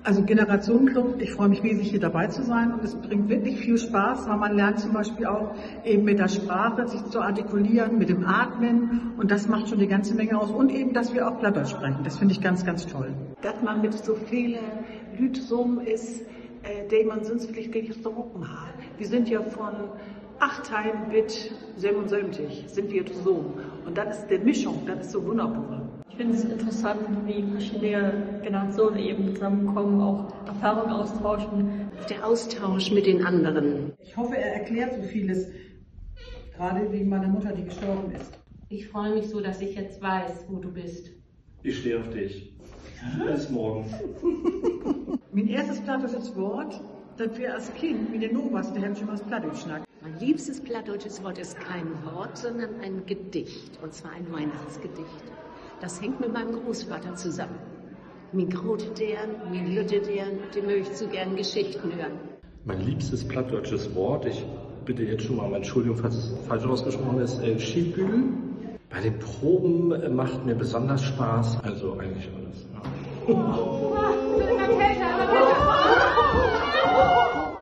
Also Generationenclub, ich freue mich riesig, hier dabei zu sein und es bringt wirklich viel Spaß, weil man lernt zum Beispiel auch eben mit der Sprache sich zu artikulieren, mit dem Atmen und das macht schon eine ganze Menge aus und eben, dass wir auch Plattdeutsch sprechen. Das finde ich ganz, ganz toll. Dat man met zoveel Lüd is, die man sonst vielleicht gar nicht gesprochen hat. Wir sind ja von 8 Teilen bis 77 sind wir zusammen und das ist die Mischung, das ist so wunderbar. Ich finde es interessant, wie verschiedene Generationen eben zusammenkommen, auch Erfahrungen austauschen. Der Austausch mit den anderen. Ich hoffe, er erklärt so vieles, gerade wie meine Mutter, die gestorben ist. Ich freue mich so, dass ich jetzt weiß, wo du bist. Ich stehe auf dich. Bis morgen. Mein erstes plattdeutsches Wort, das wir als Kind mit den Novas, der haben schon mal das Plattdeutsch schnackt. Mein liebstes plattdeutsches Wort ist kein Wort, sondern ein Gedicht. Und zwar ein Weihnachtsgedicht. Das hängt mit meinem Großvater zusammen. Mir grotet der, mir lüttet der, dem möchte ich so gern Geschichten hören. Mein liebstes plattdeutsches Wort, ich bitte jetzt schon mal um Entschuldigung, falls es falsch ausgesprochen ist, Schiebühl. Bei den Proben macht mir besonders Spaß, also eigentlich alles. Ja.